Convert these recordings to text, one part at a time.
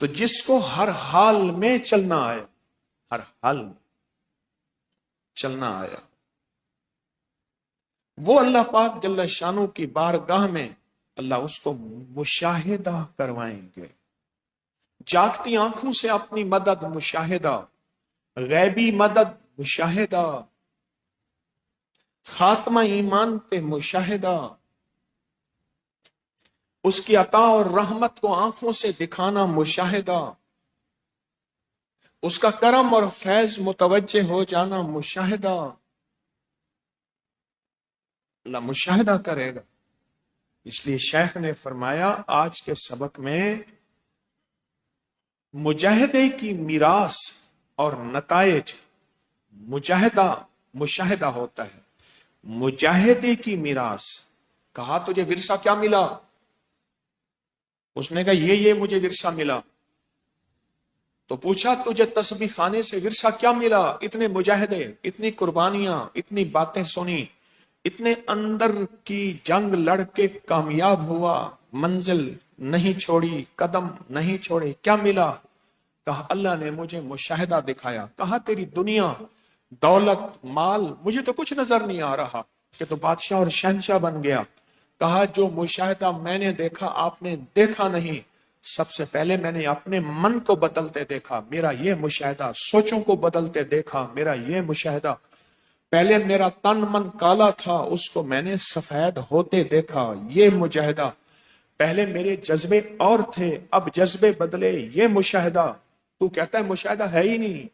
تو جس کو ہر حال میں چلنا آیا، ہر حال میں چلنا آیا، وہ اللہ پاک جل شانو کی بارگاہ میں اللہ اس کو مشاہدہ کروائیں گے، جاگتی آنکھوں سے اپنی مدد مشاہدہ، غیبی مدد مشاہدہ، خاتمہ ایمان پہ مشاہدہ، اس کی عطا اور رحمت کو آنکھوں سے دکھانا مشاہدہ، اس کا کرم اور فیض متوجہ ہو جانا مشاہدہ، اللہ مشاہدہ کرے گا۔ اس لیے شیخ نے فرمایا آج کے سبق میں مجاہدے کی میراث اور نتائج، مشاہدہ ہوتا ہے، مجاہدے کی میراث۔ کہا تجھے ورثہ کیا ملا؟ اس نے کہا یہ مجھے ورثہ ملا۔ تو پوچھا تجھے تسبیح خانے سے ورثہ کیا ملا؟ اتنے مجاہدے، اتنی قربانیاں، اتنی باتیں سنی، اتنے اندر کی جنگ لڑ کے کامیاب ہوا، منزل نہیں چھوڑی، قدم نہیں چھوڑے، کیا ملا؟ کہا اللہ نے مجھے مشاہدہ دکھایا۔ کہا تیری دنیا، دولت، مال مجھے تو کچھ نظر نہیں آ رہا کہ تو بادشاہ اور شہنشاہ بن گیا۔ کہا جو مشاہدہ میں نے دیکھا آپ نے دیکھا نہیں، سب سے پہلے میں نے اپنے من کو بدلتے دیکھا، میرا یہ مشاہدہ، سوچوں کو بدلتے دیکھا، میرا یہ مشاہدہ، پہلے میرا تن من کالا تھا اس کو میں نے سفید ہوتے دیکھا، یہ مشاہدہ، پہلے میرے جذبے اور تھے اب جذبے بدلے، یہ مشاہدہ۔ تو کہتا ہے مشاہدہ ہے ہی نہیں،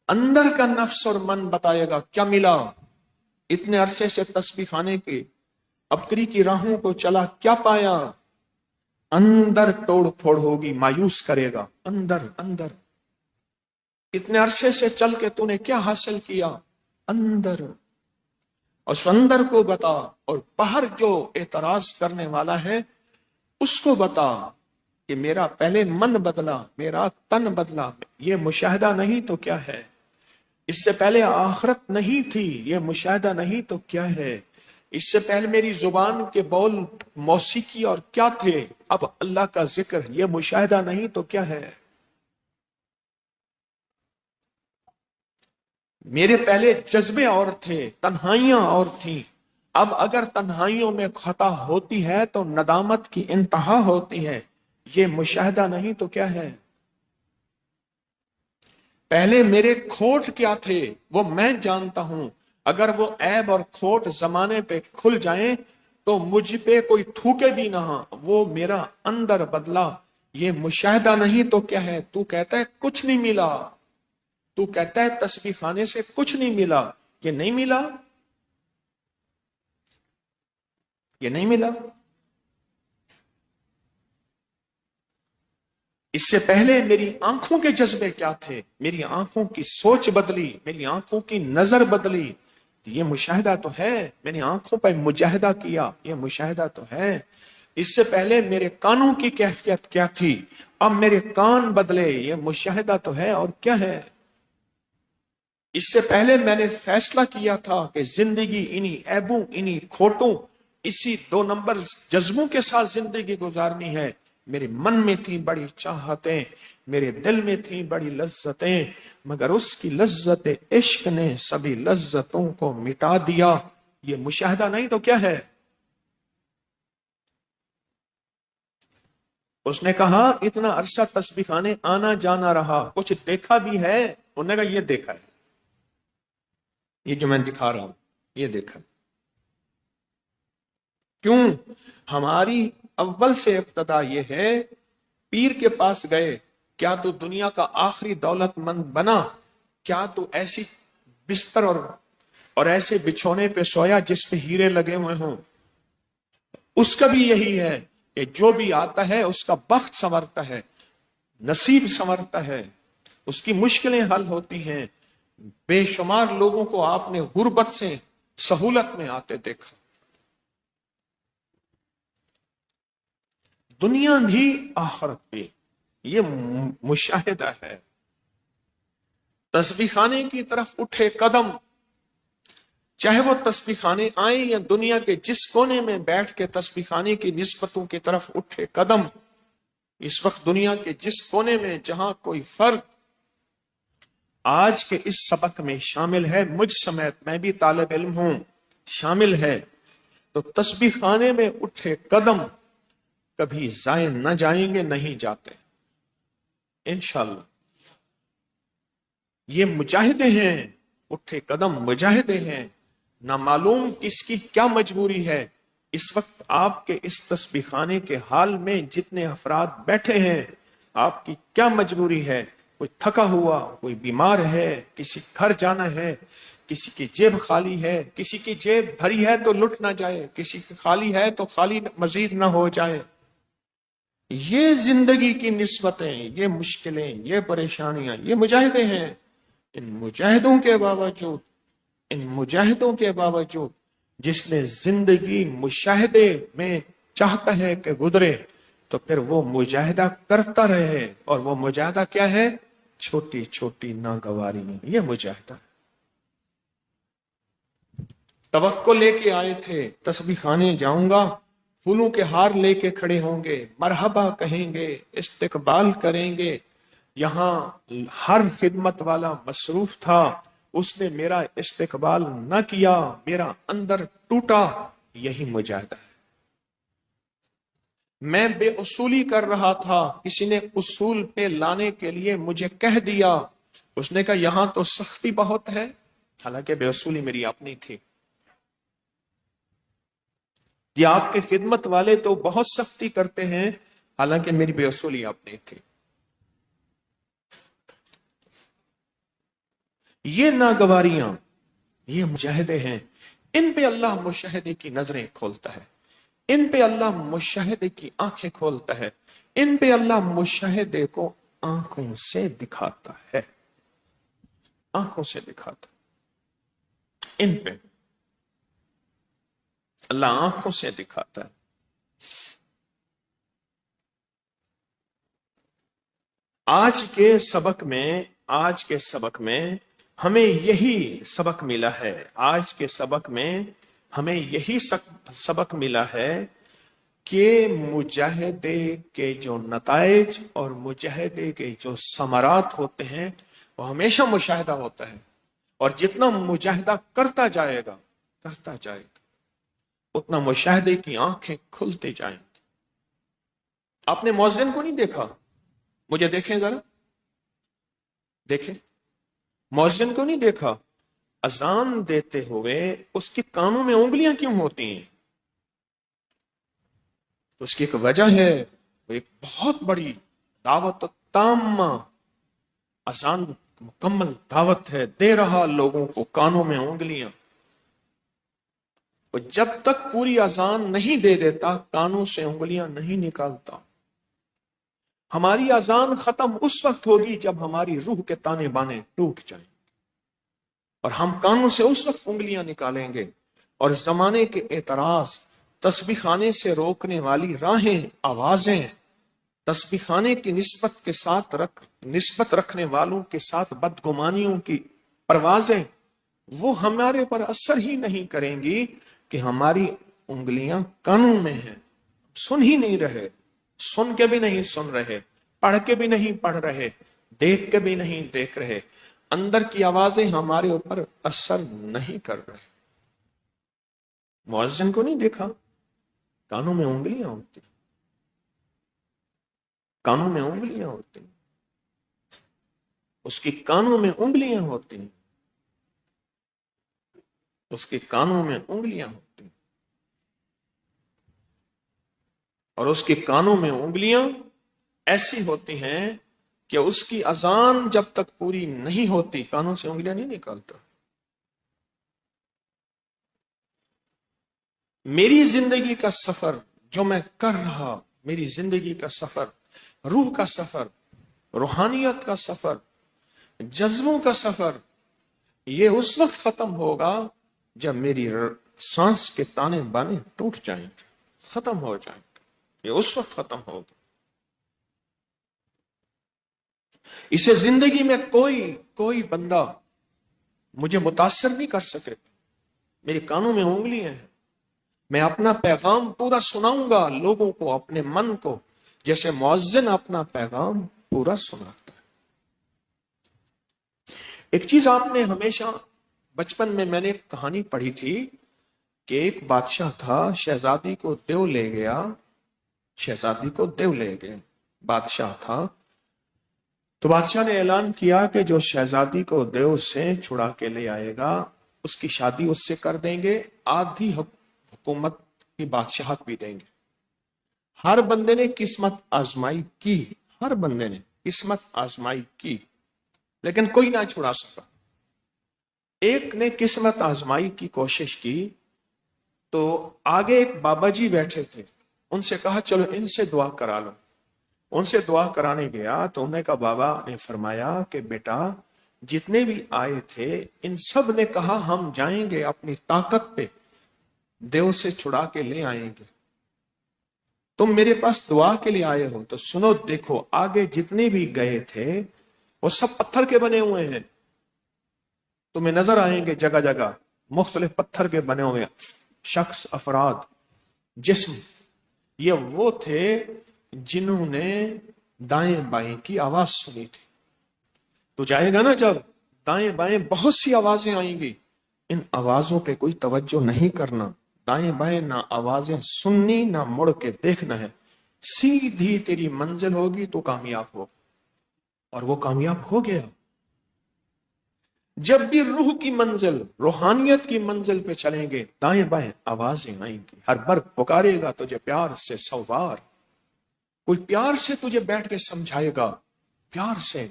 اندر کا نفس اور من بتائے گا کیا ملا۔ اتنے عرصے سے تسبیح خانے کے ابکری کی راہوں کو چلا، کیا پایا؟ اندر توڑ پھوڑ ہوگی، مایوس کرے گا، اندر اتنے عرصے سے چل کے تو نے کیا حاصل کیا؟ اندر، اور اندر کو بتا، اور باہر جو اعتراض کرنے والا ہے اس کو بتا کہ میرا پہلے من بدلا، میرا تن بدلا، یہ مشاہدہ نہیں تو کیا ہے؟ اس سے پہلے آخرت نہیں تھی، یہ مشاہدہ نہیں تو کیا ہے؟ اس سے پہلے میری زبان کے بول موسیقی اور کیا تھے، اب اللہ کا ذکر، یہ مشاہدہ نہیں تو کیا ہے؟ میرے پہلے جذبے اور تھے، تنہائیاں اور تھیں، اب اگر تنہائیوں میں خطا ہوتی ہے تو ندامت کی انتہا ہوتی ہے، یہ مشاہدہ نہیں تو کیا ہے؟ پہلے میرے کھوٹ کیا تھے وہ میں جانتا ہوں، اگر وہ عیب اور کھوٹ زمانے پہ کھل جائیں تو مجھ پہ کوئی تھوکے بھی نہ، وہ میرا اندر بدلا، یہ مشاہدہ نہیں تو کیا ہے؟ تو کہتا ہے کچھ نہیں ملا، تو کہتا ہے تسبیح خانے سے کچھ نہیں ملا، یہ نہیں ملا، یہ نہیں ملا۔ اس سے پہلے میری آنکھوں کے جذبے کیا تھے، میری آنکھوں کی سوچ بدلی، میری آنکھوں کی نظر بدلی، یہ مشاہدہ تو ہے، میں نے آنکھوں پہ مجاہدہ کیا، یہ مشاہدہ تو ہے۔ اس سے پہلے میرے کانوں کی کیفیت کیا تھی، اب میرے کان بدلے، یہ مشاہدہ تو ہے، اور کیا ہے؟ اس سے پہلے میں نے فیصلہ کیا تھا کہ زندگی انہی عیبوں، انہی کھوٹوں، اسی 2 نمبر جذبوں کے ساتھ زندگی گزارنی ہے، میرے من میں تھی بڑی چاہتیں، میرے دل میں تھی بڑی لذتیں، مگر اس کی لذت عشق نے سبھی لذتوں کو مٹا دیا، یہ مشاہدہ نہیں تو کیا ہے؟ اس نے کہا اتنا عرصہ تسبیح خانے آنا جانا رہا، کچھ دیکھا بھی ہے؟ انہوں نے کہا یہ دیکھا ہے، یہ جو میں دکھا رہا ہوں یہ دیکھا۔ کیوں؟ ہماری اول سے ابتدا یہ ہے، پیر کے پاس گئے، کیا تو دنیا کا آخری دولت مند بنا؟ کیا تو ایسی بستر اور ایسے بچھونے پہ سویا جس پہ ہیرے لگے ہوئے ہوں؟ اس کا بھی یہی ہے کہ جو بھی آتا ہے اس کا بخت سنورتا ہے، نصیب سنورتا ہے، اس کی مشکلیں حل ہوتی ہیں۔ بے شمار لوگوں کو آپ نے غربت سے سہولت میں آتے دیکھا۔ دنیا بھی آخرت بھی، یہ مشاہدہ ہے۔ تسبیح خانے کی طرف اٹھے قدم، چاہے وہ تسبیح خانے آئیں یا دنیا کے جس کونے میں بیٹھ کے تسبیح خانے کی نسبتوں کی طرف اٹھے قدم، اس وقت دنیا کے جس کونے میں جہاں کوئی فرد آج کے اس سبق میں شامل ہے، مجھ سمیت میں بھی طالب علم ہوں، شامل ہے، تو تسبیح خانے میں اٹھے قدم کبھی ضائع نہ جائیں گے، نہیں جاتے انشاءاللہ۔ یہ مجاہدے ہیں، اٹھے قدم مجاہدے ہیں، نہ معلوم کس کی کیا مجبوری ہے۔ اس وقت آپ کے اس تسبیح خانے کے حال میں جتنے افراد بیٹھے ہیں، آپ کی کیا مجبوری ہے؟ کوئی تھکا ہوا، کوئی بیمار ہے، کسی گھر جانا ہے، کسی کی جیب خالی ہے، کسی کی جیب بھری ہے تو لٹ نہ جائے، کسی کی خالی ہے تو خالی مزید نہ ہو جائے۔ یہ زندگی کی نسبتیں، یہ مشکلیں، یہ پریشانیاں، یہ مجاہدے ہیں۔ ان مجاہدوں کے باوجود، ان مجاہدوں کے باوجود جس نے زندگی مشاہدے میں چاہتا ہے کہ گزرے، تو پھر وہ مجاہدہ کرتا رہے، اور وہ مجاہدہ کیا ہے؟ چھوٹی چھوٹی ناگواری میں یہ مجاہدہ ہے۔ توقع لے کے آئے تھے تسبیح خانے جاؤں گا، پھولوں کے ہار لے کے کھڑے ہوں گے، مرحبا کہیں گے، استقبال کریں گے۔ یہاں ہر خدمت والا مصروف تھا، اس نے میرا استقبال نہ کیا، میرا اندر ٹوٹا۔ یہی مجاہدہ ہے۔ میں بے اصولی کر رہا تھا، کسی نے اصول پہ لانے کے لیے مجھے کہہ دیا، اس نے کہا یہاں تو سختی بہت ہے، حالانکہ بے اصولی میری اپنی تھی۔ یہ آپ کے خدمت والے تو بہت سختی کرتے ہیں، حالانکہ میری بے اصولی اپنی تھی۔ یہ ناگواریاں، یہ مجاہدے ہیں، ان پہ اللہ مشاہدے کی نظریں کھولتا ہے، ان پہ اللہ مشاہدے کی آنکھیں کھولتا ہے، ان پہ اللہ مشاہدے کو آنکھوں سے دکھاتا ہے، آنکھوں سے دکھاتا ہے، ان پہ اللہ آنکھوں سے دکھاتا ہے۔ آج کے سبق میں ہمیں یہی سبق ملا ہے، آج کے سبق میں ہمیں یہی سبق ملا ہے کہ مجاہدے کے جو نتائج اور مجاہدے کے جو ثمرات ہوتے ہیں وہ ہمیشہ مشاہدہ ہوتا ہے، اور جتنا مجاہدہ کرتا جائے گا اتنا مشاہدے کی آنکھیں کھلتے جائیں گی۔ آپ نے مؤذن کو نہیں دیکھا؟ مجھے دیکھیں ذرا، دیکھیں، مؤذن کو نہیں دیکھا؟ اذان دیتے ہوئے اس کے کانوں میں انگلیاں کیوں ہوتی ہیں؟ اس کی ایک وجہ ہے، وہ ایک بہت بڑی دعوت تامہ، اذان مکمل دعوت ہے، دے رہا لوگوں کو کانوں میں انگلیاں۔ وہ جب تک پوری اذان نہیں دے دیتا کانوں سے انگلیاں نہیں نکالتا۔ ہماری اذان ختم اس وقت ہوگی جب ہماری روح کے تانے بانے ٹوٹ جائیں، اور ہم کانوں سے اس وقت انگلیاں نکالیں گے۔ اور زمانے کے اعتراض، تسبیح خانے سے روکنے والی راہیں، آوازیں، تسبیح خانے کی نسبت رکھنے والوں کے ساتھ بدگمانیوں کی پروازیں، وہ ہمارے پر اثر ہی نہیں کریں گی کہ ہماری انگلیاں کانوں میں ہیں، سن ہی نہیں رہے، سن کے بھی نہیں سن رہے، پڑھ کے بھی نہیں پڑھ رہے، دیکھ کے بھی نہیں دیکھ رہے، اندر کی آوازیں ہمارے اوپر اثر نہیں کر رہے۔ مؤذن کو نہیں دیکھا؟ کانوں میں انگلیاں ہوتی، کانوں میں انگلیاں ہوتی، اس کی کانوں میں انگلیاں ہوتی، اس کے کانوں میں انگلیاں ہوتی، اور اس کے کانوں میں انگلیاں ایسی ہوتی ہیں کہ اس کی اذان جب تک پوری نہیں ہوتی کانوں سے انگلیاں نہیں نکالتا۔ میری زندگی کا سفر جو میں کر رہا، میری زندگی کا سفر، روح کا سفر، روحانیت کا سفر، جذبوں کا سفر، یہ اس وقت ختم ہوگا جب میری سانس کے تانے بانے ٹوٹ جائیں گے، ختم ہو جائیں گے، یہ اس وقت ختم ہوگا۔ اسے زندگی میں کوئی بندہ مجھے متاثر نہیں کر سکے۔ میرے کانوں میں انگلیاں ہیں، میں اپنا پیغام پورا سناؤں گا لوگوں کو، اپنے من کو، جیسے مؤذن اپنا پیغام پورا سناتا ہے۔ ایک چیز آپ نے ہمیشہ بچپن میں نے ایک کہانی پڑھی تھی کہ ایک بادشاہ تھا، شہزادی کو دیو لے گیا، شہزادی کو دیو لے گئے، بادشاہ تھا، تو بادشاہ نے اعلان کیا کہ جو شہزادی کو دیو سے چھڑا کے لے آئے گا اس کی شادی اس سے کر دیں گے، آدھی حکومت کی بادشاہت بھی دیں گے۔ ہر بندے نے قسمت آزمائی کی، ہر بندے نے قسمت آزمائی کی، لیکن کوئی نہ چھڑا سکا۔ ایک نے قسمت آزمائی کی کوشش کی تو آگے ایک بابا جی بیٹھے تھے، ان سے کہا چلو ان سے دعا کرا لو۔ ان سے دعا کرانے گیا تو انہیں کا بابا نے فرمایا کہ بیٹا جتنے بھی آئے تھے ان سب نے کہا ہم جائیں گے اپنی طاقت پہ دیو سے چھڑا کے لے آئیں گے، تم میرے پاس دعا کے لیے آئے ہو تو سنو دیکھو آگے جتنے بھی گئے تھے وہ سب پتھر کے بنے ہوئے ہیں، تمہیں نظر آئیں گے جگہ جگہ مختلف پتھر کے بنے ہوئے شخص، افراد، جسم، یہ وہ تھے جنہوں نے دائیں بائیں کی آواز سنی تھی۔ تو جائے گا نا جب دائیں بائیں بہت سی آوازیں آئیں گی، ان آوازوں پہ کوئی توجہ نہیں کرنا، دائیں بائیں نہ آوازیں سننی نہ مڑ کے دیکھنا ہے، سیدھی تیری منزل ہوگی تو کامیاب ہو، اور وہ کامیاب ہو گیا۔ جب بھی روح کی منزل، روحانیت کی منزل پہ چلیں گے دائیں بائیں آوازیں آئیں گی، ہر برگ پکارے گا تجھے پیار سے 100 بار، کوئی پیار سے تجھے بیٹھ کے سمجھائے گا، پیار سے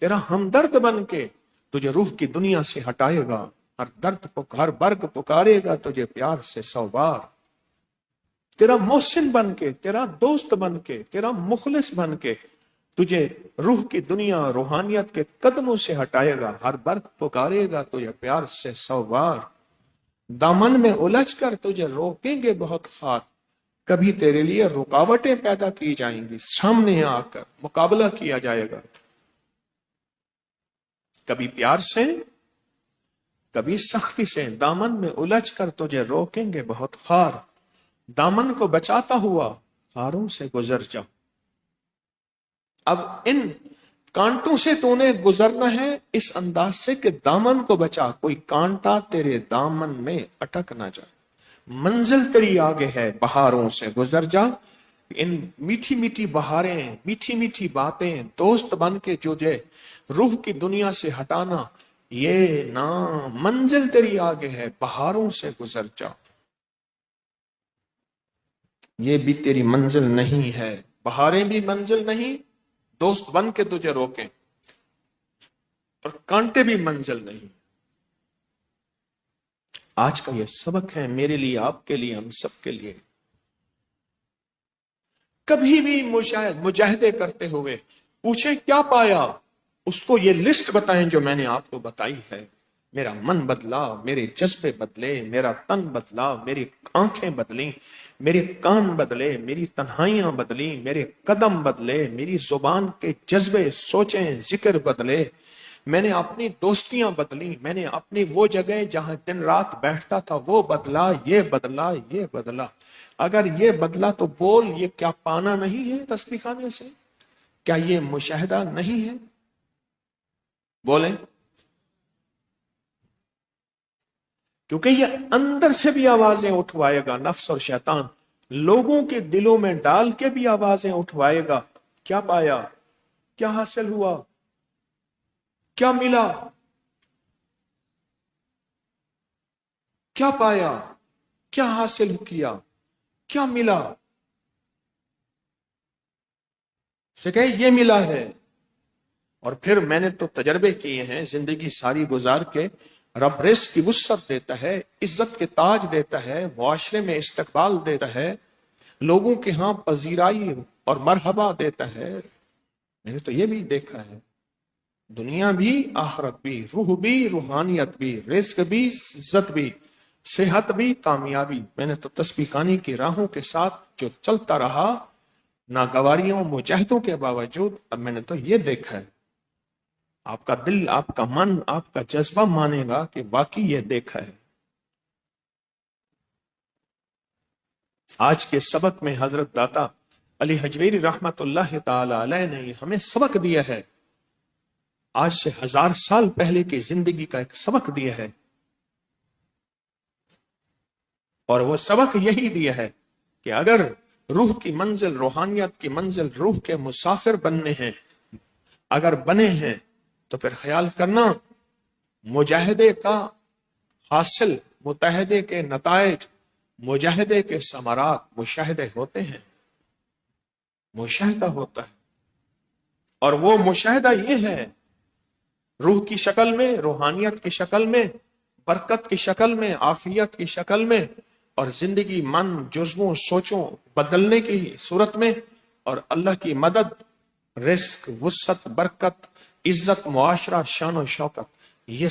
تیرا ہمدرد بن کے تجھے روح کی دنیا سے ہٹائے گا، ہر برگ پکارے گا تجھے پیار سے 100 بار، تیرا محسن بن کے، تیرا دوست بن کے، تیرا مخلص بن کے تجھے روح کی دنیا روحانیت کے قدموں سے ہٹائے گا، ہر برگ پکارے گا تجھے پیار سے 100 بار، دامن میں الجھ کر تجھے روکیں گے بہت خات، کبھی تیرے لیے رکاوٹیں پیدا کی جائیں گی، سامنے آ کر مقابلہ کیا جائے گا، کبھی پیار سے کبھی سختی سے، دامن میں الجھ کر تجھے روکیں گے بہت خار، دامن کو بچاتا ہوا خاروں سے گزر جا۔ اب ان کانٹوں سے تو نے گزرنا ہے اس انداز سے کہ دامن کو بچا، کوئی کانٹا تیرے دامن میں اٹک نہ جائے، منزل تیری آگے ہے، بہاروں سے گزر جا۔ ان میٹھی میٹھی بہاریں، میٹھی میٹھی باتیں دوست بن کے تجھے روح کی دنیا سے ہٹانا، یہ نہ منزل تیری آگے ہے، بہاروں سے گزر جا، یہ بھی تیری منزل نہیں ہے، بہاریں بھی منزل نہیں، دوست بن کے تجھے روکیں، اور کانٹے بھی منزل نہیں۔ آج کا یہ سبق ہے میرے لیے، آپ کے لیے، ہم سب کے لیے۔ کبھی بھی مجاہدے کرتے ہوئے پوچھیں کیا پایا، اس کو یہ لسٹ بتائیں جو میں نے آپ کو بتائی ہے۔ میرا من بدلا، میرے جذبے بدلے، میرا تن بدلا، میری آنکھیں بدلیں، میرے کان بدلے، میری تنہائیاں بدلیں، میرے قدم بدلے، میری زبان کے جذبے، سوچیں، ذکر بدلے، میں نے اپنی دوستیاں بدلی، میں نے اپنی وہ جگہ جہاں دن رات بیٹھتا تھا وہ بدلا، یہ بدلا، یہ بدلا۔ اگر یہ بدلا تو بول، یہ کیا پانا نہیں ہے تسبیح خانے سے؟ کیا یہ مشاہدہ نہیں ہے؟ بولیں، کیونکہ یہ اندر سے بھی آوازیں اٹھوائے گا، نفس اور شیطان لوگوں کے دلوں میں ڈال کے بھی آوازیں اٹھوائے گا۔ کیا پایا؟ کیا حاصل ہوا؟ کیا ملا؟ کیا پایا؟ کیا حاصل کیا؟ کیا ملا؟ سے کہے یہ ملا ہے۔ اور پھر میں نے تو تجربے کیے ہیں زندگی ساری گزار کے، رب رزق کی وسعت دیتا ہے، عزت کے تاج دیتا ہے، معاشرے میں استقبال دیتا ہے، لوگوں کے ہاں پذیرائی اور مرحبا دیتا ہے۔ میں نے تو یہ بھی دیکھا ہے، دنیا بھی، آخرت بھی، روح بھی، روحانیت بھی، رزق بھی، عزت بھی، صحت بھی، کامیابی۔ میں نے تو تسبیح خوانی کی راہوں کے ساتھ جو چلتا رہا، ناگواریوں مجاہدوں کے باوجود، اب میں نے تو یہ دیکھا ہے، آپ کا دل، آپ کا من، آپ کا جذبہ مانے گا کہ واقعی یہ دیکھا ہے۔ آج کے سبق میں حضرت داتا علی حجویری رحمت اللہ تعالی علیہ نے ہمیں سبق دیا ہے، آج سے 1000 سال پہلے کی زندگی کا ایک سبق دیا ہے، اور وہ سبق یہی دیا ہے کہ اگر روح کی منزل، روحانیت کی منزل، روح کے مسافر بننے ہیں، اگر بنے ہیں تو پھر خیال کرنا مجاہدے کا حاصل، متحدے کے نتائج، مجاہدے کے ثمرات مشاہدے ہوتے ہیں، مشاہدہ ہوتا ہے، اور وہ مشاہدہ یہ ہے روح کی شکل میں، روحانیت کی شکل میں، برکت کی شکل میں، عافیت کی شکل میں، اور زندگی، من، جذبوں، سوچوں بدلنے کی صورت میں، اور اللہ کی مدد، رزق، وسعت، برکت، عزت، معاشرہ، شان و شوکت، یہ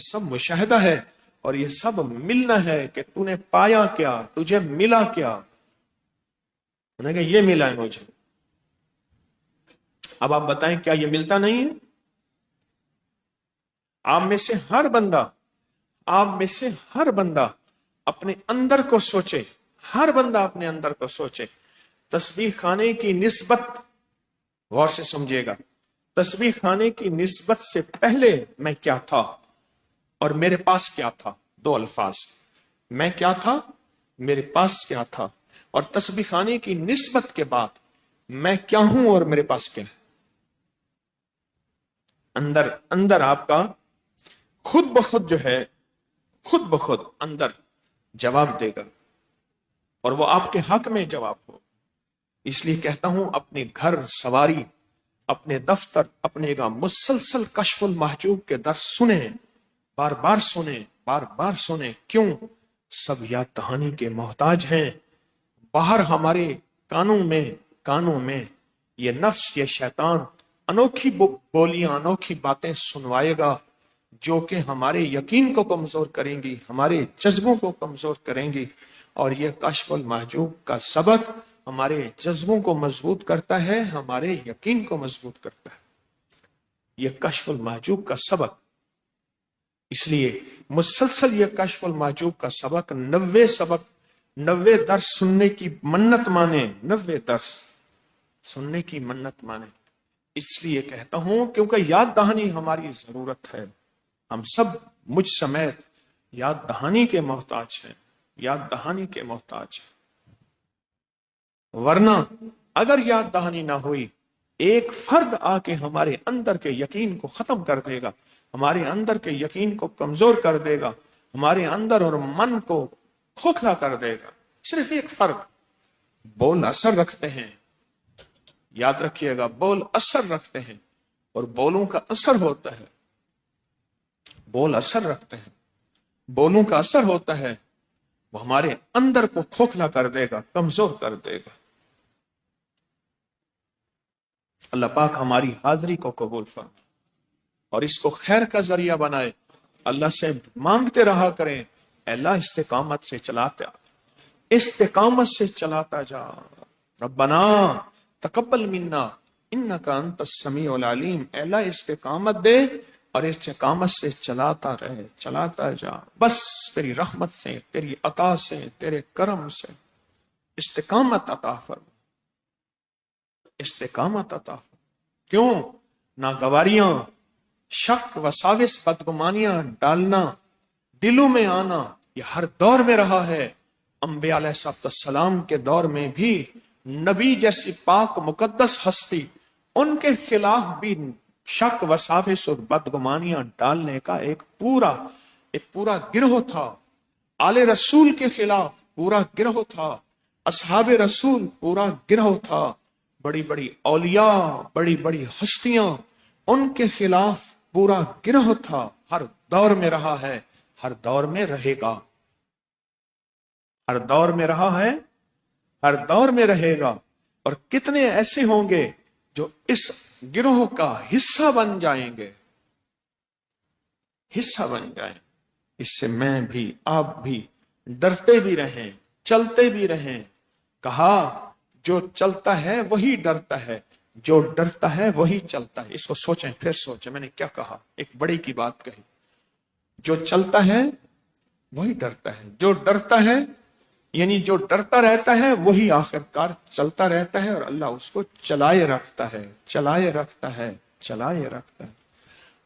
سب مشاہدہ ہے، اور یہ سب ملنا ہے کہ تو نے پایا کیا، تجھے ملا کیا، انہوں نے کہا یہ ملا ہے مجھے۔ اب آپ بتائیں کیا یہ ملتا نہیں ہے؟ آپ میں سے ہر بندہ اپنے اندر کو سوچے، ہر بندہ اپنے اندر کو سوچے، تسبیح خانے کی نسبت، غور سے سمجھے گا، تسبیح خانے کی نسبت سے پہلے میں کیا تھا اور میرے پاس کیا تھا؟ 2 الفاظ، میں کیا تھا، میرے پاس کیا تھا، اور تسبیح خانے کی نسبت کے بعد میں کیا ہوں اور میرے پاس کیا ہے۔ اندر آپ کا خود بخود جو ہے، خود بخود اندر جواب دے گا، اور وہ آپ کے حق میں جواب ہو۔ اس لیے کہتا ہوں اپنے گھر سواری، اپنے دفتر، اپنے گاہ مسلسل کشف المحجوب کے درس سنیں، بار بار سنیں، بار بار سنیں۔ کیوں؟ سب یاد دہانی کے محتاج ہیں۔ باہر ہمارے کانوں میں یہ نفس، یہ شیطان انوکھی بولیاں، انوکھی باتیں سنوائے گا جو کہ ہمارے یقین کو کمزور کریں گی، ہمارے جذبوں کو کمزور کریں گی، اور یہ کشف المحجوب کا سبق ہمارے جذبوں کو مضبوط کرتا ہے، ہمارے یقین کو مضبوط کرتا ہے، یہ کشف المحجوب کا سبق۔ اس لیے مسلسل یہ کشف المحجوب کا سبق 90 درس سننے کی منت مانے، 90 درس سننے کی منت مانے۔ اس لیے کہتا ہوں کیونکہ یاد دہانی ہماری ضرورت ہے، ہم سب مجھ سمیت یاد دہانی کے محتاج ہیں، یاد دہانی کے محتاج ہیں۔ ورنہ اگر یاد دہانی نہ ہوئی، ایک فرد آ کے ہمارے اندر کے یقین کو ختم کر دے گا، ہمارے اندر کے یقین کو کمزور کر دے گا، ہمارے اندر اور من کو کھوکھلا کر دے گا۔ صرف ایک فرد۔ بول اثر رکھتے ہیں، یاد رکھیے گا، بول اثر رکھتے ہیں، اور بولوں کا اثر ہوتا ہے، بول اثر رکھتے ہیں، بولوں کا اثر ہوتا ہے، وہ ہمارے اندر کو کھوکھلا کر دے گا، کمزور کر دے گا۔ اللہ پاک ہماری حاضری کو قبول فرمائے اور اس کو خیر کا ذریعہ بنائے۔ اللہ سے مانگتے رہا کریں، اے اللہ استقامت سے چلاتا جا، ربنا تقبل منا انک انت السمیع العلیم۔ اے اللہ استقامت دے اور استقامت سے چلاتا رہے، چلاتا جا، بس تیری رحمت سے، تیری عطا سے، تیرے کرم سے استقامت عطا فرما، استقامت عطا فرما۔ کیوں؟ ناگواریاں، شک، وساوس، بدگمانیاں ڈالنا، دلوں میں آنا، یہ ہر دور میں رہا ہے۔ انبیاء علیہ السلام کے دور میں بھی نبی جیسی پاک مقدس ہستی، ان کے خلاف بھی شک، وساوس اور بدگمانیاں ڈالنے کا ایک پورا گروہ تھا۔ آل رسول کے خلاف پورا گروہ تھا، اصحاب رسول پورا گروہ تھا، بڑی بڑی اولیاء، بڑی بڑی ہستیاں، ان کے خلاف پورا گروہ تھا۔ ہر دور میں رہا ہے، ہر دور میں رہے گا، ہر دور میں رہا ہے، ہر دور میں رہے گا۔ اور کتنے ایسے ہوں گے جو اس گروہ کا حصہ بن جائیں گے، حصہ بن جائیں۔ اس سے میں بھی، آپ بھی ڈرتے بھی رہیں، چلتے بھی رہیں۔ کہا جو چلتا ہے وہی ڈرتا ہے، جو ڈرتا ہے وہی چلتا ہے۔ اس کو سوچیں، پھر سوچیں میں نے کیا کہا، ایک بڑی کی بات کہی۔ جو چلتا ہے وہی ڈرتا ہے، جو ڈرتا ہے یعنی جو ڈرتا رہتا ہے وہی آخرکار چلتا رہتا ہے، اور اللہ اس کو چلائے رکھتا ہے، چلائے رکھتا ہے، چلائے رکھتا ہے۔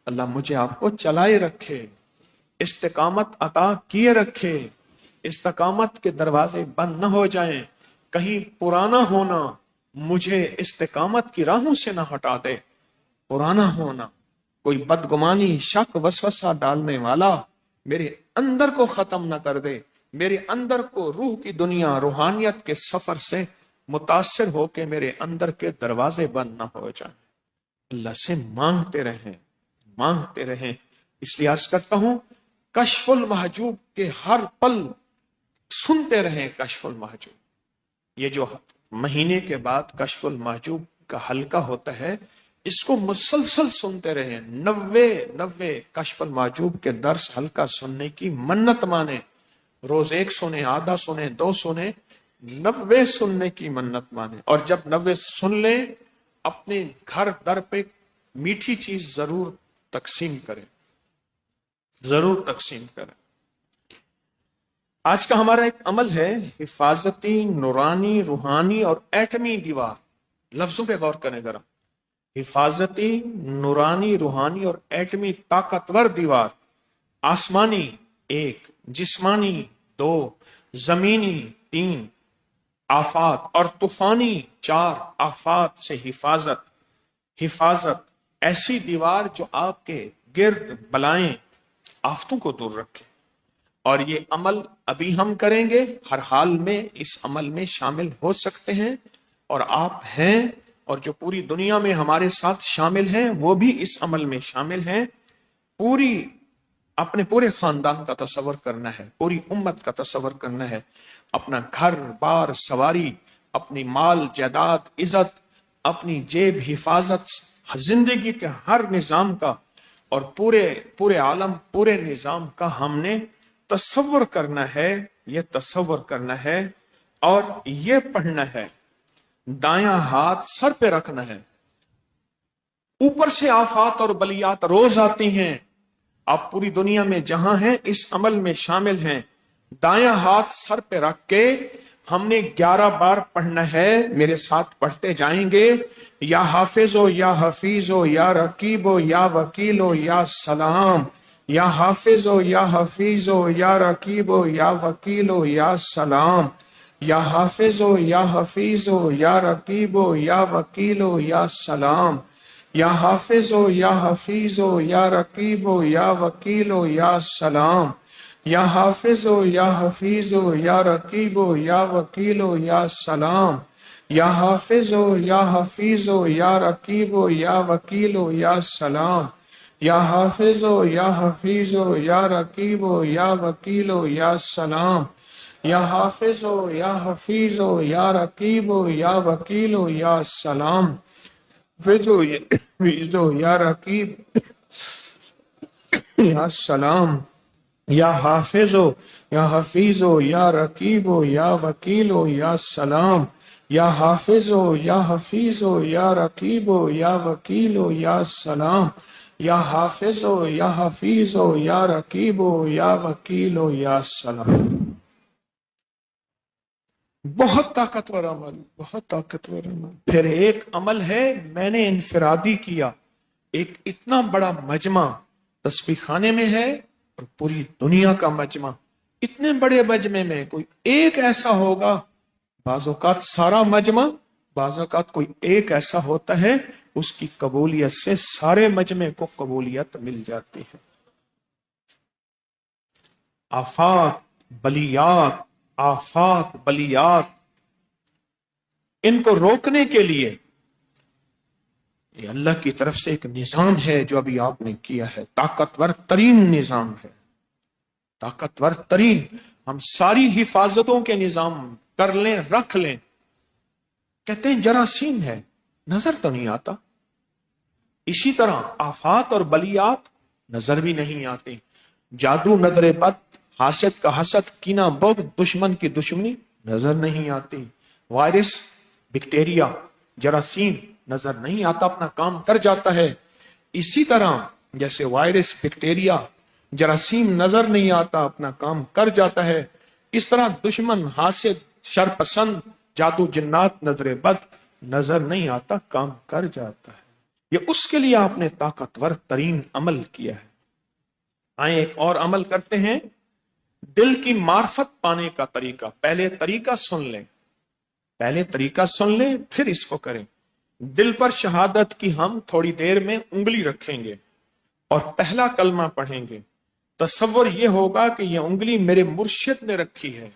اللہ مجھے آپ کو چلائے رکھے، استقامت عطا کیے رکھے، استقامت کے دروازے بند نہ ہو جائیں، کہیں پرانا ہونا مجھے استقامت کی راہوں سے نہ ہٹا دے، پرانا ہونا، کوئی بدگمانی، شک، وسوسہ ڈالنے والا میرے اندر کو ختم نہ کر دے، میرے اندر کو روح کی دنیا، روحانیت کے سفر سے متاثر ہو کے میرے اندر کے دروازے بند نہ ہو جائیں۔ اللہ سے مانگتے رہیں، مانگتے رہیں۔ اس لیے عرض کرتا ہوں کشف المحجوب کے ہر پل سنتے رہیں، کشف المحجوب، یہ جو مہینے کے بعد کشف المحجوب کا حلقہ ہوتا ہے اس کو مسلسل سنتے رہیں، 90 کشف المحجوب کے درس حلقہ سننے کی منت مانے، روز 1 سنیں، آدھا سنیں، 2 سنیں، 90 سننے کی منت مانے، اور جب 90 سن لیں اپنے گھر در پہ میٹھی چیز ضرور تقسیم کریں، ضرور تقسیم کریں۔ آج کا ہمارا ایک عمل ہے حفاظتی، نورانی، روحانی اور ایٹمی دیوار۔ لفظوں پہ غور کریں ذرا، حفاظتی، نورانی، روحانی اور ایٹمی طاقتور دیوار، آسمانی 1، جسمانی 2، زمینی 3، آفات اور طوفانی 4، آفات سے حفاظت، حفاظت ایسی دیوار جو آپ کے گرد بلائیں، آفتوں کو دور رکھے۔ اور یہ عمل ابھی ہم کریں گے، ہر حال میں اس عمل میں شامل ہو سکتے ہیں، اور آپ ہیں، اور جو پوری دنیا میں ہمارے ساتھ شامل ہیں وہ بھی اس عمل میں شامل ہیں۔ اپنے پورے خاندان کا تصور کرنا ہے، پوری امت کا تصور کرنا ہے، اپنا گھر بار سواری، اپنی مال جائیداد عزت، اپنی جیب حفاظت، زندگی کے ہر نظام کا اور پورے عالم، پورے نظام کا ہم نے تصور کرنا ہے، یہ تصور کرنا ہے اور یہ پڑھنا ہے۔ دایاں ہاتھ سر پہ رکھنا ہے، اوپر سے آفات اور بلیات روز آتی ہیں، آپ پوری دنیا میں جہاں ہیں اس عمل میں شامل ہیں۔ دایاں ہاتھ سر پہ رکھ کے ہم نے 11 بار پڑھنا ہے، میرے ساتھ پڑھتے جائیں گے۔ یا حافظ ہو یا حفیظ ہو یا رقیب ہو یا وکیل ہو یا سلام، یا حافظ ہو یا حفیظ ہو یا رقیب ہو یا وکیل ہو یا سلام، یا حافظ ہو یا حفیظ ہو یا رقیب ہو یا وکیل ہو یا سلام، یا حافظ ہو یا حفیظ ہو یا رقیب ہو یا وکیل ہو یا سلام، یا حافظ ہو یا حفیظ ہو یا رقیب ہو یا وکیل ہو یا سلام، یا حافظ ہو یا حفیظ ہو یا رقیب ہو یا وکیل ہو یا سلام، یا حافظ ہو یا حفیظ ہو یا رقیب ہو یا وکیل ہو یا سلام، یا حافظ ہو یا حفیظ ہو یا رقیب ہو یا وکیل ہو یا سلام، حفیظ ہو یا رقیب یا سلام، یا حافظ ہو یا حفیظ ہو یا رقیب ہو یا وکیل ہو یا سلام، یا حافظ ہو یا حفیظ ہو یا رقیب ہو یا وکیل ہو یا سلام، یا حافظ ہو یا حفیظ ہو یا رقیب ہو یا وکیل ہو یا سلام۔ بہت طاقتور عمل، بہت طاقتور عمل۔ پھر ایک عمل ہے میں نے انفرادی کیا، ایک اتنا بڑا مجمع تسبیح خانے میں ہے اور پوری دنیا کا مجمع، اتنے بڑے مجمع میں کوئی ایک ایسا ہوگا، بعض اوقات سارا مجمع، بعض اوقات کوئی ایک ایسا ہوتا ہے، اس کی قبولیت سے سارے مجمع کو قبولیت مل جاتی ہے۔ آفات بلیات ان کو روکنے کے لیے یہ اللہ کی طرف سے ایک نظام ہے جو ابھی آپ نے کیا ہے، طاقتور ترین نظام ہے، طاقتور ترین۔ ہم ساری حفاظتوں کے نظام کر لیں، رکھ لیں، کہتے ہیں جراثیم ہے، نظر تو نہیں آتا۔ اسی طرح آفات اور بلیات نظر بھی نہیں آتی، جادو، نظر بد، حاسد کا حسد، کینہ بغض، دشمن کی دشمنی نظر نہیں آتی، وائرس، بیکٹیریا، جراثیم نظر نہیں آتا، اپنا کام کر جاتا ہے۔ اسی طرح جیسے وائرس، بیکٹیریا، جراثیم نظر نہیں آتا، اپنا کام کر جاتا ہے، اس طرح دشمن، حاسد، شر پسند، جادو جنات، نظر بد نظر نہیں آتا، کام کر جاتا ہے۔ یہ اس کے لیے آپ نے طاقتور ترین عمل کیا ہے۔ آئیں ایک اور عمل کرتے ہیں، دل کی معرفت پانے کا طریقہ۔ پہلے طریقہ سن لیں، پہلے طریقہ سن لیں، پھر اس کو کریں۔ دل پر شہادت کی ہم تھوڑی دیر میں انگلی رکھیں گے اور پہلا کلمہ پڑھیں گے۔ تصور یہ ہوگا کہ یہ انگلی میرے مرشد نے رکھی ہے،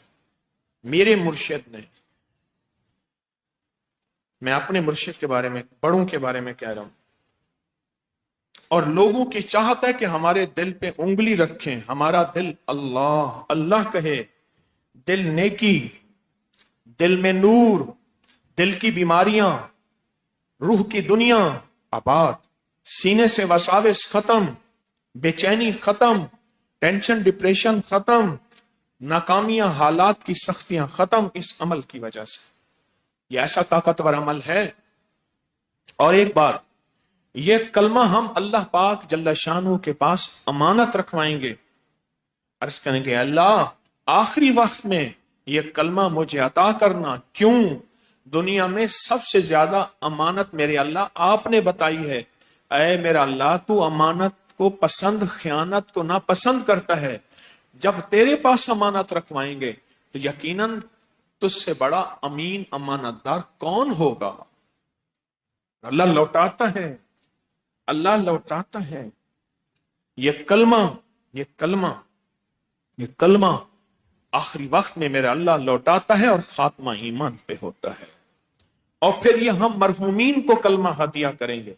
میرے مرشد نے۔ میں اپنے مرشد کے بارے میں، بڑوں کے بارے میں کہہ رہا ہوں، اور لوگوں کی چاہت ہے کہ ہمارے دل پہ انگلی رکھیں، ہمارا دل اللہ اللہ کہے، دل نیکی، دل میں نور، دل کی بیماریاں، روح کی دنیا آباد، سینے سے وساوس ختم، بے چینی ختم، ٹینشن ڈپریشن ختم، ناکامیاں، حالات کی سختیاں ختم، اس عمل کی وجہ سے۔ یہ ایسا طاقتور عمل ہے۔ اور ایک بات، یہ کلمہ ہم اللہ پاک جل شانہ کے پاس امانت رکھوائیں گے، عرض کریں گے اللہ آخری وقت میں یہ کلمہ مجھے عطا کرنا۔ کیوں؟ دنیا میں سب سے زیادہ امانت میرے اللہ آپ نے بتائی ہے۔ اے میرا اللہ، تو امانت کو پسند، خیانت کو ناپسند کرتا ہے۔ جب تیرے پاس امانت رکھوائیں گے تو یقیناً تجھ سے بڑا امین امانت دار کون ہوگا؟ اللہ لوٹاتا ہے، اللہ لوٹاتا ہے۔ یہ کلمہ آخری وقت میں میرا اللہ لوٹاتا ہے اور خاتمہ ایمان پہ ہوتا ہے۔ اور پھر یہ ہم مرحومین کو کلمہ ہدیہ کریں گے۔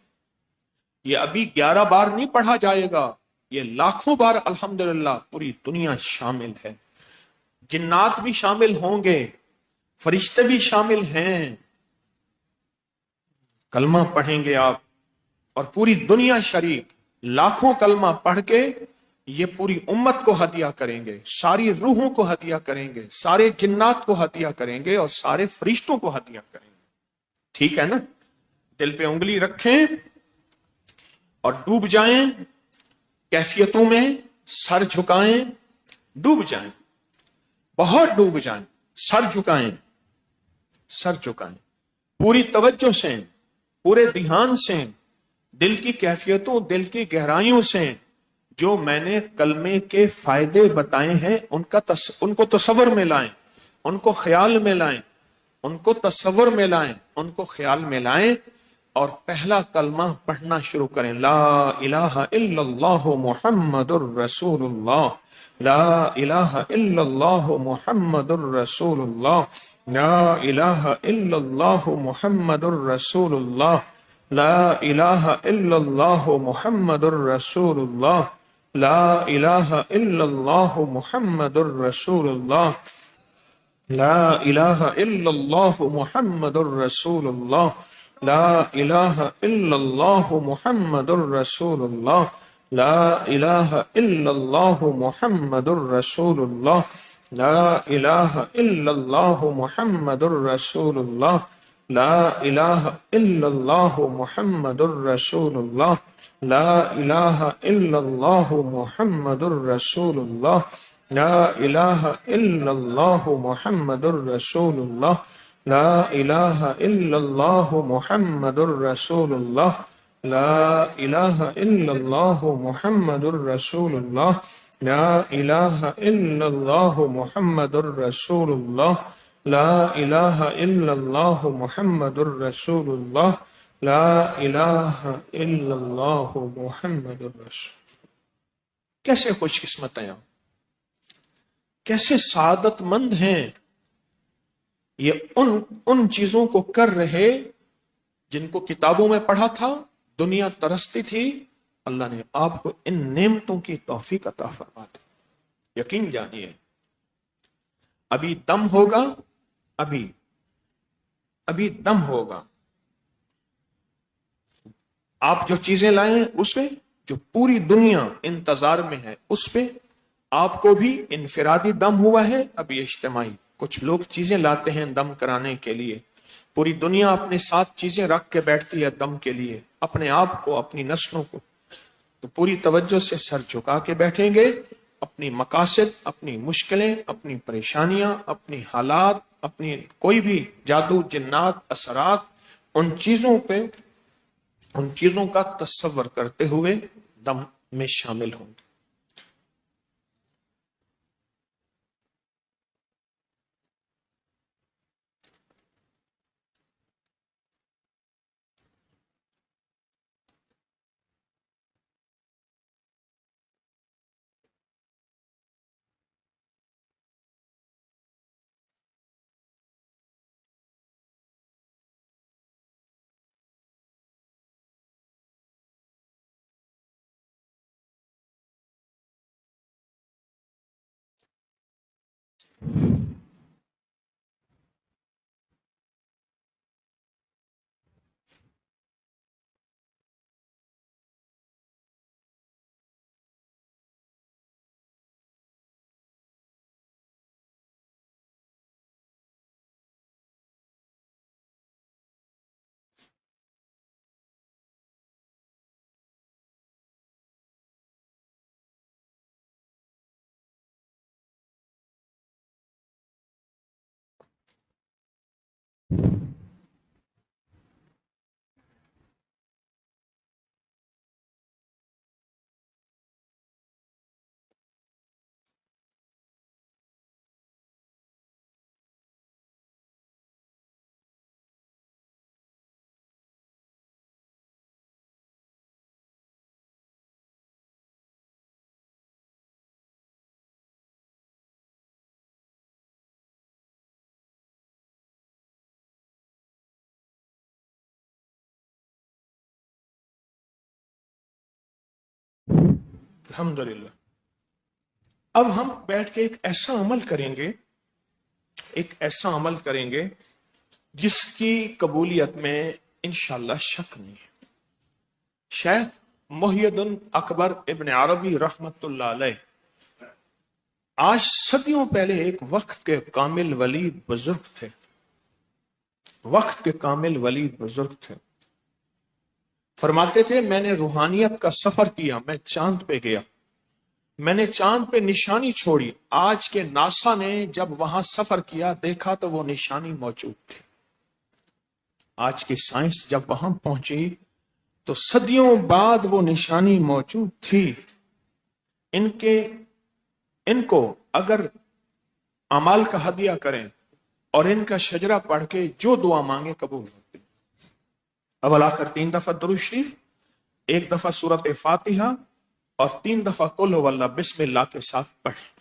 یہ ابھی 11 بار نہیں پڑھا جائے گا، یہ لاکھوں بار الحمدللہ پوری دنیا شامل ہے۔ جنات بھی شامل ہوں گے، فرشتے بھی شامل ہیں۔ کلمہ پڑھیں گے آپ، اور پوری دنیا شریک لاکھوں کلمہ پڑھ کے یہ پوری امت کو ہدیہ کریں گے، ساری روحوں کو ہدیہ کریں گے، سارے جنات کو ہدیہ کریں گے، اور سارے فرشتوں کو ہدیہ کریں گے۔ ٹھیک ہے نا؟ دل پہ انگلی رکھیں اور ڈوب جائیں کیفیتوں میں، سر جھکائیں، ڈوب جائیں، بہت ڈوب جائیں، سر جھکائیں، سر جھکائیں، پوری توجہ سے، پورے دھیان سے، دل کی کیفیتوں، دل کی گہرائیوں سے جو میں نے کلمے کے فائدے بتائے ہیں ان کو تصور میں لائیں، ان کو خیال میں لائیں، ان کو تصور میں لائیں، ان کو خیال میں لائیں، اور پہلا کلمہ پڑھنا شروع کریں۔ لا الہ الا اللہ محمد الرسول اللہ، لا الہ الا اللہ محمد الرسول اللہ، لا الہ الا اللہ محمد الرسول اللہ، لا الہ الا اللہ محمد الرسول اللہ، لا الہ الا اللہ محمد الرسول اللہ، لا الہ الا اللہ محمد الرسول اللہ، لا الہ الا اللہ محمد الرسول اللہ، لا الہ الا اللہ محمد الرسول اللہ، لا الہ الا اللہ محمد الرسول اللہ، لا الہ الا اللہ محمد الرسول اللہ، لا الہ الا اللہ محمد الرسول اللہ، لا الہ الا اللہ محمد الرسول اللہ، لا الہ الا اللہ محمد الرسول اللہ، لا الہ الا اللہ محمد الرسول اللہ، لا الہ الا اللہ محمد الرسول اللہ، لا الہ الا اللہ محمد الرسول اللہ، لا الہ الا اللہ محمد الرسول۔ کیسے خوش قسمت ہیں، کیسے سعادت مند ہیں یہ ان چیزوں کو کر رہے جن کو کتابوں میں پڑھا تھا، دنیا ترستی تھی۔ اللہ نے آپ کو ان نعمتوں کی توفیق عطا فرما دی۔ یقین جانیے ابھی دم ہوگا، ابھی دم ہوگا۔ آپ جو چیزیں لائیں اس پہ، جو پوری دنیا انتظار میں ہے اس پہ، آپ کو بھی انفرادی دم ہوا ہے، ابھی اجتماعی کچھ لوگ چیزیں لاتے ہیں دم کرانے کے لیے۔ پوری دنیا اپنے ساتھ چیزیں رکھ کے بیٹھتی ہے دم کے لیے، اپنے آپ کو، اپنی نسلوں کو۔ تو پوری توجہ سے سر جھکا کے بیٹھیں گے اپنی مقاصد، اپنی مشکلیں، اپنی پریشانیاں، اپنی حالات، اپنی کوئی بھی جادو، جنات، اثرات، ان چیزوں کا تصور کرتے ہوئے دم میں شامل ہوں۔ الحمدللہ۔ اب ہم بیٹھ کے ایک ایسا عمل کریں گے جس کی قبولیت میں انشاءاللہ شک نہیں ہے۔ شیخ محی الدین اکبر ابن عربی رحمت اللہ علیہ آج صدیوں پہلے ایک وقت کے کامل ولی بزرگ تھے، فرماتے تھے میں نے روحانیت کا سفر کیا، میں چاند پہ گیا، میں نے چاند پہ نشانی چھوڑی، آج کے ناسا نے جب وہاں سفر کیا دیکھا تو وہ نشانی موجود تھی۔ آج کی سائنس جب وہاں پہنچی تو صدیوں بعد وہ نشانی موجود تھی۔ ان کو اگر اعمال کا ہدیہ کریں اور ان کا شجرہ پڑھ کے جو دعا مانگے قبول ہوتی۔ اول آخر 3 دفعہ درود شریف، 1 دفعہ سورۃ فاتحہ اور 3 دفعہ قل هو اللہ بسم اللہ کے ساتھ پڑھیں۔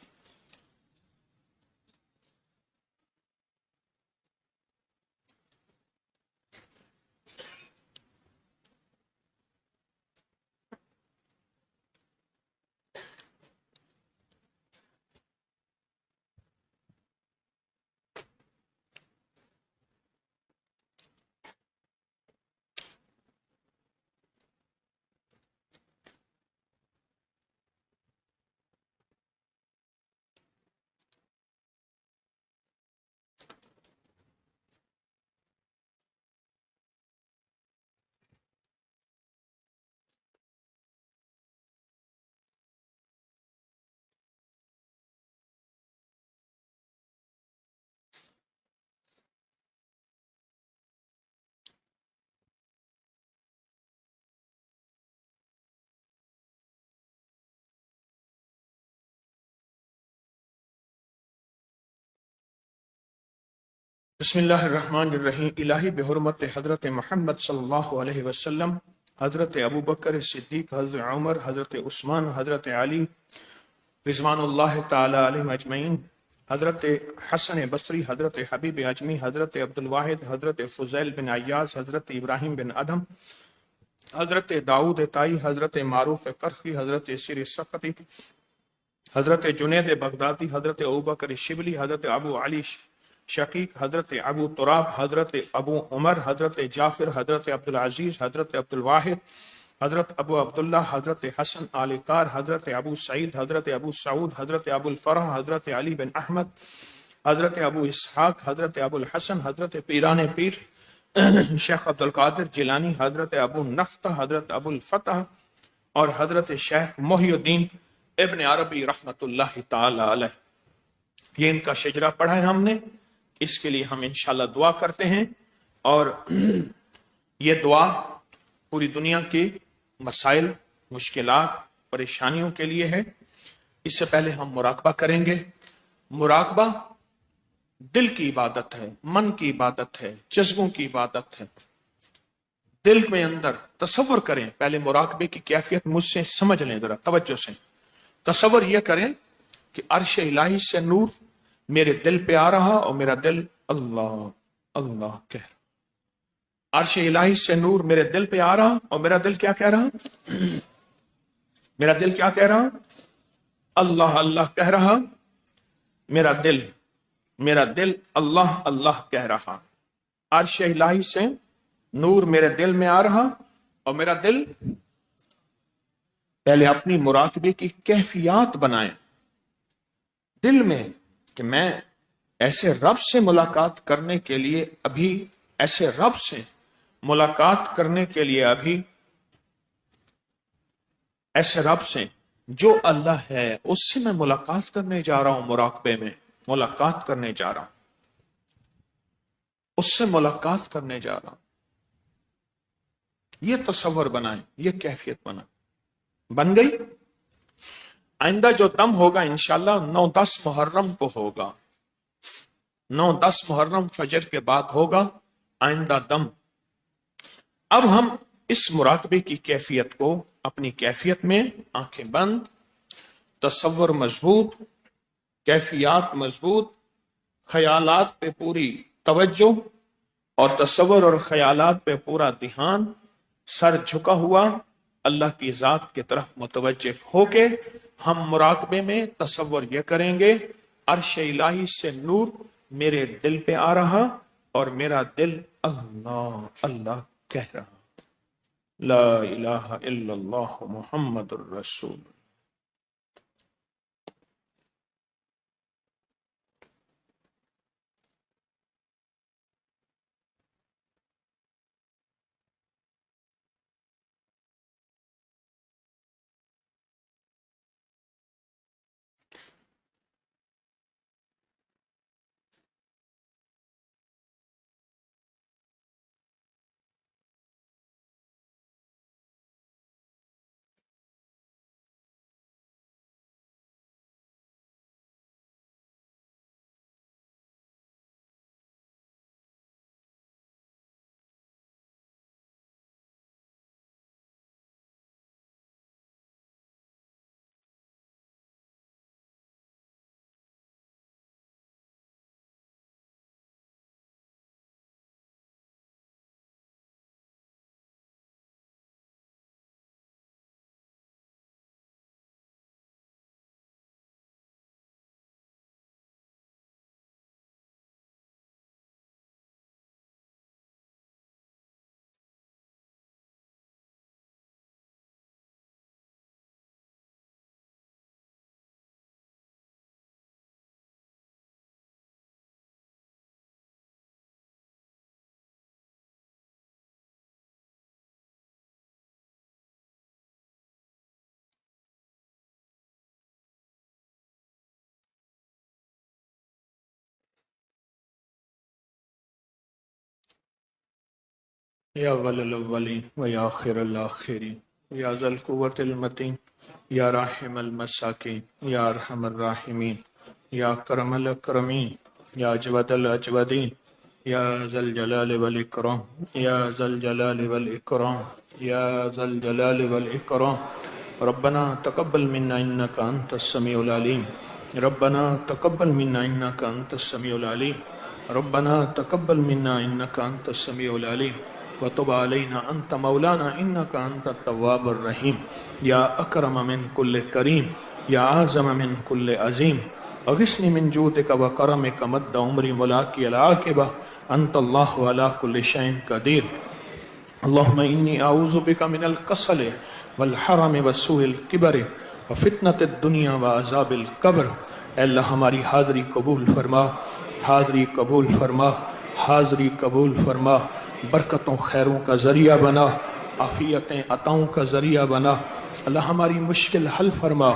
بسم اللہ الرحمن الرحیم۔ الہی بحرمت حضرت محمد صلی اللہ علیہ وسلم، حضرت ابوبکر صدیق، حضرت عمر، حضرت عثمان، حضرت علی رضوان اللہ تعالی علیہم اجمعین، حضرت حسن بصری، حضرت حبیب اجمی، حضرت عبد الواحد، حضرت فضیل بن عیاض، حضرت ابراہیم بن ادہم، حضرت داؤد طائی، حضرت معروف کرخی، حضرت سیر سقطی، حضرت جنید بغدادی، حضرت ابوبکر شبلی، حضرت ابو علی شقیق، حضرت ابو تراب، حضرت ابو عمر، حضرت جعفر، حضرت عبدالعزیز، حضرت عبد الواحد، حضرت ابو عبداللہ، حضرت حسن آل کار، حضرت ابو سعید، حضرت ابو سعود، حضرت ابو الفرح، حضرت علی بن احمد، حضرت ابو اسحاق، حضرت ابو الحسن، حضرت پیران پیر شیخ عبد القادر جیلانی، حضرت ابو نفتح، حضرت ابو الفتح اور حضرت شیخ محی الدین ابن عربی رحمت اللہ تعالی علیہ، یہ ان کا شجرہ پڑھا ہے ہم نے، اس کے لیے ہم انشاءاللہ دعا کرتے ہیں، اور یہ دعا پوری دنیا کے مسائل، مشکلات، پریشانیوں کے لیے ہے۔ اس سے پہلے ہم مراقبہ کریں گے۔ مراقبہ دل کی عبادت ہے، من کی عبادت ہے، جذبوں کی عبادت ہے۔ دل میں اندر تصور کریں، پہلے مراقبے کی کیفیت مجھ سے سمجھ لیں ذرا توجہ سے۔ تصور یہ کریں کہ عرش الہی سے نور میرے دل پہ آ رہا اور میرا دل اللہ اللہ کہہ رہا۔ عرش الہی سے نور میرے دل پہ آ رہا اور میرا دل کیا کہہ رہا؟ میرا دل کیا کہہ رہا؟ اللہ اللہ کہہ رہا۔ میرا دل اللہ اللہ کہہ رہا۔ عرش الہی سے نور میرے دل میں آ رہا اور میرا دل، پہلے اپنی مراقبے کی کیفیات بنائیں دل میں کہ میں ایسے رب سے ملاقات کرنے کے لیے ابھی، ایسے رب سے ملاقات کرنے کے لیے ابھی، ایسے رب سے جو اللہ ہے اس سے میں ملاقات کرنے جا رہا ہوں، مراقبے میں ملاقات کرنے جا رہا ہوں، اس سے ملاقات کرنے جا رہا ہوں۔ یہ تصور بنائیں، یہ کیفیت بنائیں۔ بن گئی؟ آئندہ جو دم ہوگا انشاءاللہ 9-10 محرم کو ہوگا، 9-10 محرم فجر کے بعد ہوگا آئندہ دم۔ اب ہم اس مراقبے کی کیفیت کو اپنی کیفیت میں آنکھیں بند، تصور مضبوط، کیفیات مضبوط، خیالات پہ پوری توجہ اور تصور اور خیالات پہ پورا دھیان، سر جھکا ہوا اللہ کی ذات کی طرف متوجہ ہو کے ہم مراقبے میں تصور یہ کریں گے عرش الہی سے نور میرے دل پہ آ رہا اور میرا دل اللہ اللہ کہہ رہا۔ لا الہ الا اللہ محمد الرسول۔ یا اول الاولین و یا آخر الاخرین یا ذا القوة المتین یا راحم المساکین یا ارحم الراحمین یا کرم الاکرمین یا اجود الاجودین یا ذا الجلال والاکرام یا ذا الجلال والاکرام یا ذا الجلال والاکرام۔ ربنا تقبل منا انک انت السمیع العلیم، ربنا تقبل منا انک انت السمیع العلیم، ربنا تقبل منا انک انت السمیع العلیم وتب علینا انت مولانا انک انت التواب الرحیم۔ یا اکرم من کل کریم یا اعظم من کل عظیم، اغثنی من جودک و کرمک مد عمری ملاقی العاقبہ، انت اللہ علی کل شیء قدیر۔ اللہم انی اعوذ بک من الکسل والحرم وسوء الکبر وفتنة الدنیا وعذاب القبر۔ اے اللہ ہماری حاضری قبول فرما، حاضری قبول فرما، حاضری قبول فرما، برکتوں خیروں کا ذریعہ بنا، عافیتیں عطاؤں کا ذریعہ بنا، اللہ ہماری مشکل حل فرما،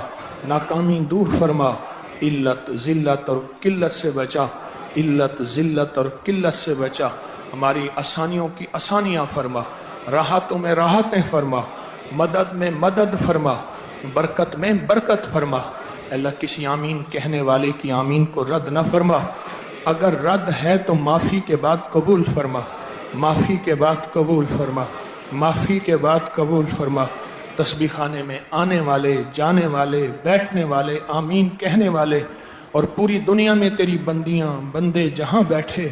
ناکامی دور فرما، علت ذلت اور قلت سے بچا، علت ذلت اور قلت سے بچا، ہماری آسانیوں کی آسانیاں فرما، راحتوں میں راحتیں فرما، مدد میں مدد فرما، برکت میں برکت فرما۔ اللہ کسی آمین کہنے والے کی آمین کو رد نہ فرما، اگر رد ہے تو معافی کے بعد قبول فرما، معافی کے بعد قبول فرما، معافی کے بعد قبول فرما۔ تسبیح خانے میں آنے والے، جانے والے، بیٹھنے والے، آمین کہنے والے، اور پوری دنیا میں تیری بندیاں بندے جہاں بیٹھے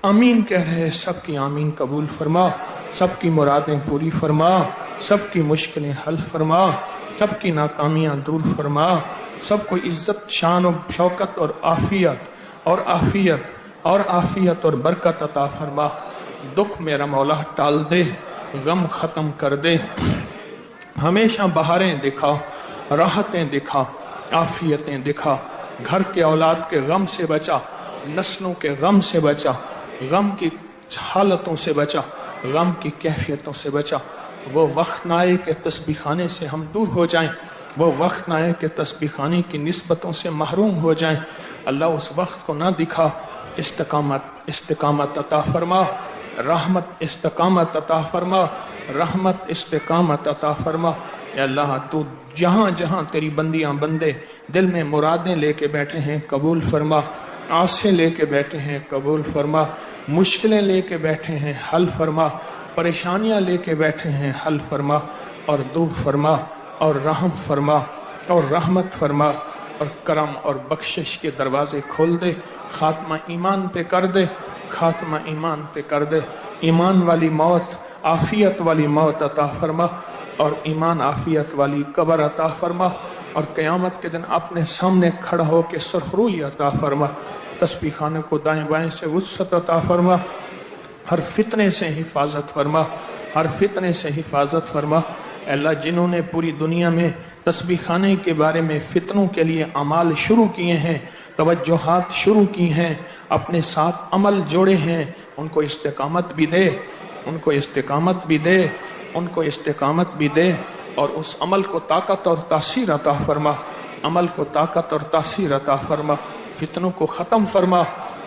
آمین کہہ رہے، سب کی آمین قبول فرما، سب کی مرادیں پوری فرما، سب کی مشکلیں حل فرما، سب کی ناکامیاں دور فرما، سب کو عزت، شان و شوکت اور عافیت اور عافیت اور عافیت اور برکت عطا فرما۔ دکھ میرا مولا ٹال دے، غم ختم کر دے، ہمیشہ بہاریں دکھا، راحتیں دکھا، عافیتیں دکھا، گھر کے اولاد کے غم سے بچا، نسلوں کے غم سے بچا، غم کی حالتوں سے بچا، غم کی کیفیتوں سے بچا۔ وہ وقت نہ آئے کہ تسبیح خانے سے ہم دور ہو جائیں، وہ وقت نہ آئے کہ تسبیح خانے کی نسبتوں سے محروم ہو جائیں۔ اللہ اس وقت کو نہ دکھا، استقامت عطا فرما، رحمت استقامت عطا فرما، رحمت استقامت عطا فرما۔ اے اللہ تو جہاں جہاں تیری بندیاں بندے دل میں مرادیں لے کے بیٹھے ہیں قبول فرما، آسیں لے کے بیٹھے ہیں قبول فرما، مشکلیں لے کے بیٹھے ہیں حل فرما، پریشانیاں لے کے بیٹھے ہیں حل فرما اور دور فرما اور رحم فرما اور رحمت فرما اور کرم اور بخشش کے دروازے کھول دے، خاتمہ ایمان پہ کر دے، خاتمہ ایمان پہ کر دے، ایمان والی موت، عافیت والی موت عطا فرما اور ایمان عافیت والی قبر عطا فرما، اور قیامت کے دن اپنے سامنے کھڑا ہو کے سرخروئی عطا فرما۔ تسبیح خانے کو دائیں بائیں سے وسعت عطا فرما، ہر فتنے سے حفاظت فرما، ہر فتنے سے حفاظت فرما۔ اے اللہ جنہوں نے پوری دنیا میں تسبیح خانے کے بارے میں فتنوں کے لیے اعمال شروع کیے ہیں، توجہات شروع کی ہیں، اپنے ساتھ عمل جوڑے ہیں، ان کو استقامت بھی دے، ان کو استقامت بھی دے، ان کو استقامت بھی دے، اور اس عمل کو طاقت اور تاثیر عطا فرما، عمل کو طاقت اور تاثیر عطا فرما، فتنوں کو ختم فرما۔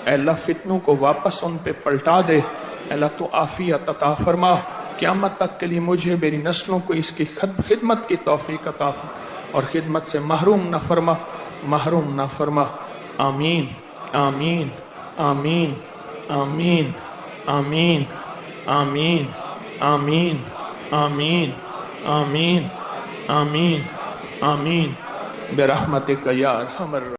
اے اللہ فتنوں کو واپس ان پہ پلٹا دے۔ اے اللہ تو عافیت عطا فرما، قیامت تک کے لیے مجھے میری نسلوں کو اس کی خدمت کی توفیق عطا فرما اور خدمت سے محروم نہ فرما، محروم نہ فرما۔ آمین آمین آمین آمین آمین آمین آمین آمین آمین آمین آمین برحمتک یا ارحم الراحمین۔